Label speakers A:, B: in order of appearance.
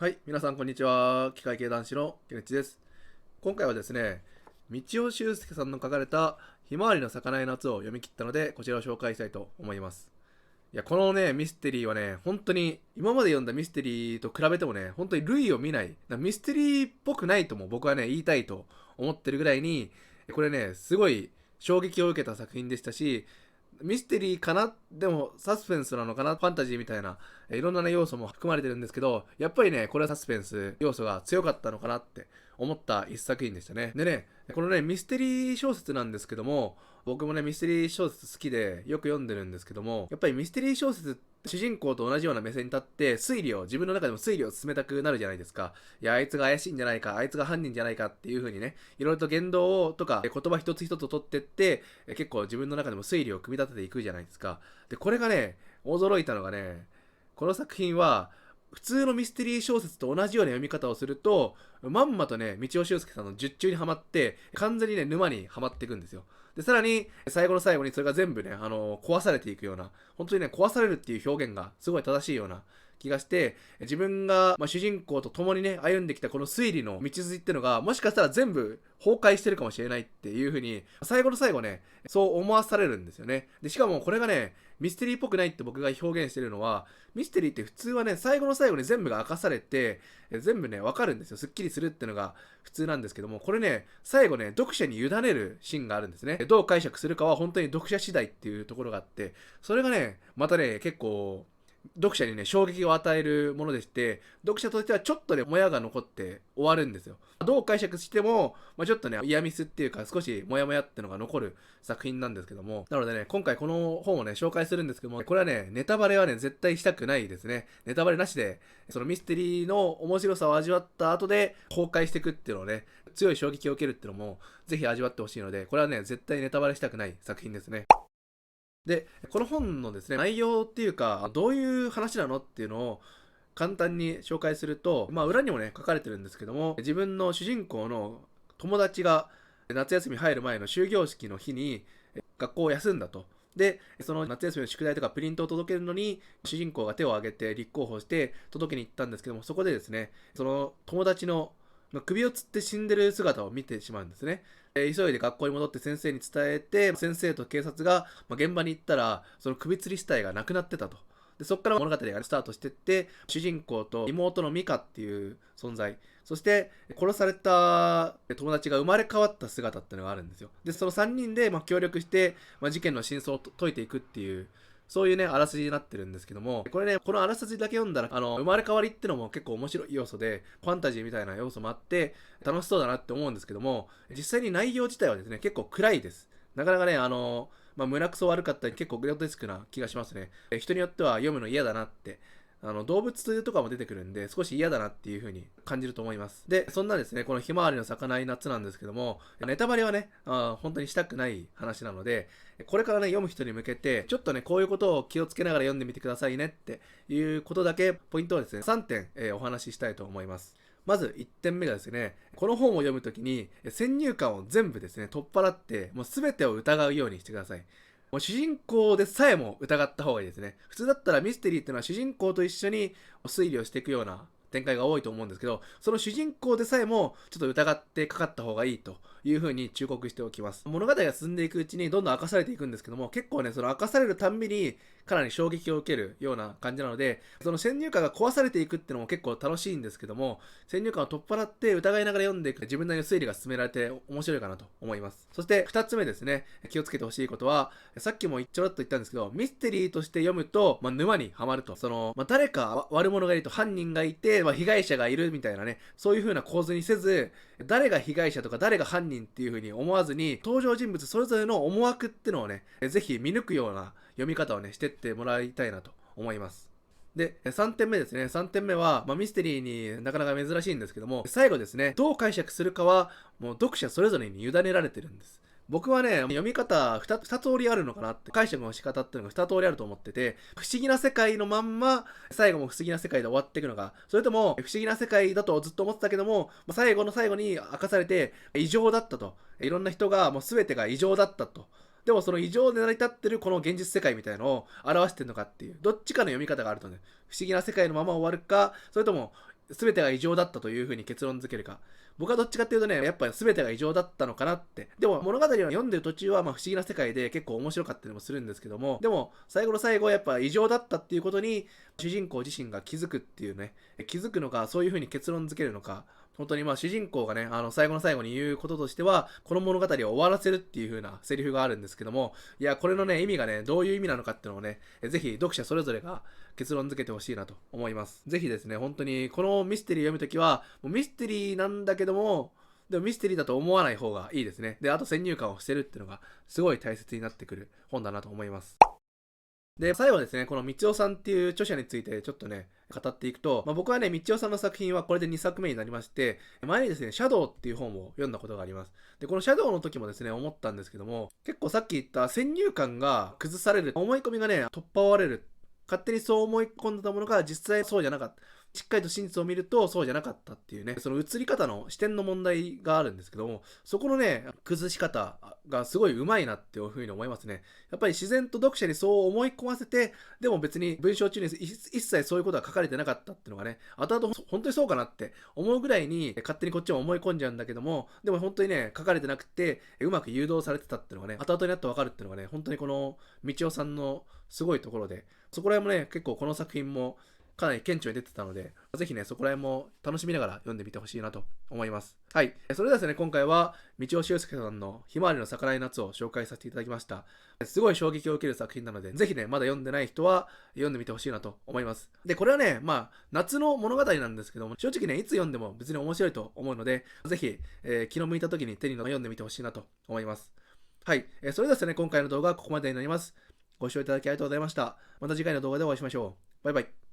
A: はい、皆さんこんにちは。機械系男子のケネッチです。今回はですね、道尾修介さんの書かれたひまわりの咲かない夏を読み切ったので、こちらを紹介したいと思います。いや、このね、ミステリーはね、本当に今まで読んだミステリーと比べてもね、本当に類を見ない、ミステリーっぽくないとも僕はね、言いたいと思ってるぐらいに、これね、すごい衝撃を受けた作品でしたし、ミステリーかな、でもサスペンスなのかな、ファンタジーみたいな、いろんな、ね、要素も含まれてるんですけど、やっぱりね、これはサスペンス要素が強かったのかなって思った一作品でしたね。でね、このね、ミステリー小説なんですけども、僕もね、ミステリー小説好きでよく読んでるんですけども、やっぱりミステリー小説って主人公と同じような目線に立って自分の中でも推理を進めたくなるじゃないですか。いや、あいつが怪しいんじゃないか、あいつが犯人じゃないかっていう風にね、いろいろと言動とか言葉一つ一つ取ってって、結構自分の中でも推理を組み立てていくじゃないですか。で、これがね、驚いたのがね、この作品は、普通のミステリー小説と同じような読み方をすると、まんまとね、道尾修介さんの術中にはまって、完全にね、沼にはまっていくんですよ。で、さらに、最後の最後にそれが全部ね、壊されていくような、本当にね、壊されるっていう表現がすごい正しいような気がして、自分が、主人公と共にね、歩んできたこの推理の道筋っていうのが、もしかしたら全部崩壊してるかもしれないっていう風に、最後の最後ね、そう思わされるんですよね。で、しかもこれがね、ミステリーっぽくないって僕が表現してるのは、ミステリーって普通はね、最後の最後に全部が明かされて、全部ね、わかるんですよ。すっきりするっていうのが普通なんですけども、これね、最後ね、読者に委ねるシーンがあるんですね。どう解釈するかは本当に読者次第っていうところがあって、それがね、またね、結構、読者にね、衝撃を与えるものでして、読者としてはちょっとね、もやが残って終わるんですよ。どう解釈しても、ちょっとね、嫌ミスっていうか、少しモヤモヤってのが残る作品なんですけども、なのでね、今回この本をね、紹介するんですけども、これはね、ネタバレはね、絶対したくないですね。ネタバレなしで、そのミステリーの面白さを味わった後で、崩壊していくっていうのをね、強い衝撃を受けるっていうのも、ぜひ味わってほしいので、これはね、絶対ネタバレしたくない作品ですね。で、この本のですね、内容っていうか、どういう話なのっていうのを簡単に紹介すると、裏にもね、書かれてるんですけども、自分の主人公の友達が夏休み入る前の終業式の日に学校を休んだと。で、その夏休みの宿題とかプリントを届けるのに、主人公が手を挙げて立候補して届けに行ったんですけども、そこでですね、その友達の首をつって死んでる姿を見てしまうんですね。急いで学校に戻って先生に伝えて、先生と警察が現場に行ったら、その首吊り死体がなくなってたと。で、そこから物語がスタートしていって、主人公と妹のミカっていう存在、そして殺された友達が生まれ変わった姿っていうのがあるんですよ。で、その3人で協力して、事件の真相を解いていくっていう、そういうね、あらすじになってるんですけども、これね、このあらすじだけ読んだら、生まれ変わりってのも結構面白い要素で、ファンタジーみたいな要素もあって、楽しそうだなって思うんですけども、実際に内容自体はですね、結構暗いです。なかなかね、胸くそ悪かったり結構グロテスクな気がしますね。人によっては読むの嫌だなって動物とかも出てくるんで、少し嫌だなっていう風に感じると思います。で、そんなですね、このひまわりの咲かない夏なんですけども、ネタバレはね、本当にしたくない話なので、これからね、読む人に向けて、ちょっとね、こういうことを気をつけながら読んでみてくださいねっていうことだけ、ポイントをですね、3点、お話ししたいと思います。まず1点目がですね、この本を読むときに、先入観を全部ですね、取っ払って、もう全てを疑うようにしてください。もう主人公でさえも疑った方がいいですね。普通だったらミステリーっていうのは主人公と一緒に推理をしていくような展開が多いと思うんですけど、その主人公でさえもちょっと疑ってかかった方がいいという風に忠告しておきます。物語が進んでいくうちにどんどん明かされていくんですけども、結構ね、その明かされるたんびにかなり衝撃を受けるような感じなので、その先入観が壊されていくっていうのも結構楽しいんですけども、先入観を取っ払って疑いながら読んでいく自分なりの推理が進められて面白いかなと思います。そして2つ目ですね、気をつけてほしいことは、さっきもちょろっと言ったんですけど、ミステリーとして読むと、沼にはまると。誰か悪者がいると、犯人がいて、被害者がいるみたいなね、そういう風な構図にせず、誰が被害者とか誰が犯人っていう風に思わずに、登場人物それぞれの思惑ってのをね、ぜひ見抜くような読み方をね、してってもらいたいなと思います。で、3点目ですね。3点目は、ミステリーになかなか珍しいんですけども、最後ですね、どう解釈するかは、もう読者それぞれに委ねられてるんです。僕はね、読み方2通りあるのかなって、解釈の仕方っていうのが2通りあると思ってて、不思議な世界のまんま、最後も不思議な世界で終わっていくのか、それとも、不思議な世界だとずっと思ってたけども、最後の最後に明かされて、異常だったと。いろんな人が、もう全てが異常だったと。でもその異常で成り立ってるこの現実世界みたいのを表してるのかっていう、どっちかの読み方があるとね、不思議な世界のまま終わるか、それとも全てが異常だったというふうに結論付けるか。僕はどっちかっていうとね、やっぱり全てが異常だったのかなって。でも物語を読んでる途中はまあ不思議な世界で結構面白かったりもするんですけども、でも最後の最後はやっぱ異常だったっていうことに主人公自身が気づくっていうね、気づくのか、そういうふうに結論付けるのか、本当にまあ主人公がね、最後の最後に言うこととしては、この物語を終わらせるっていう風なセリフがあるんですけども、いや、これのね、意味がね、どういう意味なのかっていうのをね、ぜひ読者それぞれが結論付けてほしいなと思います。ぜひですね、本当にこのミステリーを読むときは、もうミステリーなんだけども、でもミステリーだと思わない方がいいですね。で、あと先入観を捨てるっていうのがすごい大切になってくる本だなと思います。で、最後ですね、この道夫さんっていう著者についてちょっとね、語っていくと、僕はね、道夫さんの作品はこれで2作目になりまして、前にですね、シャドウっていう本を読んだことがあります。で、このシャドウの時もですね、思ったんですけども、結構さっき言った先入観が崩される、思い込みがね、突破割れる。勝手にそう思い込んだものが実際そうじゃなかった。しっかりと真実を見るとそうじゃなかったっていうね、その映り方の視点の問題があるんですけども、そこのね、崩し方がすごい上手いなっていうふうに思いますね。やっぱり自然と読者にそう思い込ませて、でも別に文章中に一切そういうことは書かれてなかったっていうのがね、後々本当にそうかなって思うぐらいに勝手にこっちも思い込んじゃうんだけども、でも本当にね、書かれてなくて、うまく誘導されてたっていうのがね、後々になってわかるっていうのがね、本当にこの道夫さんのすごいところで、そこら辺もね、結構この作品もかなり顕著に出てたので、ぜひね、そこら辺も楽しみながら読んでみてほしいなと思います。はい。それではですね、今回は、道尾修介さんのひまわりの咲かない夏を紹介させていただきました。すごい衝撃を受ける作品なので、ぜひね、まだ読んでない人は読んでみてほしいなと思います。で、これはね、夏の物語なんですけども、正直ね、いつ読んでも別に面白いと思うので、ぜひ、気の向いた時に手に読んでみてほしいなと思います。はい。それではですね、今回の動画はここまでになります。ご視聴いただきありがとうございました。また次回の動画でお会いしましょう。バイバイ。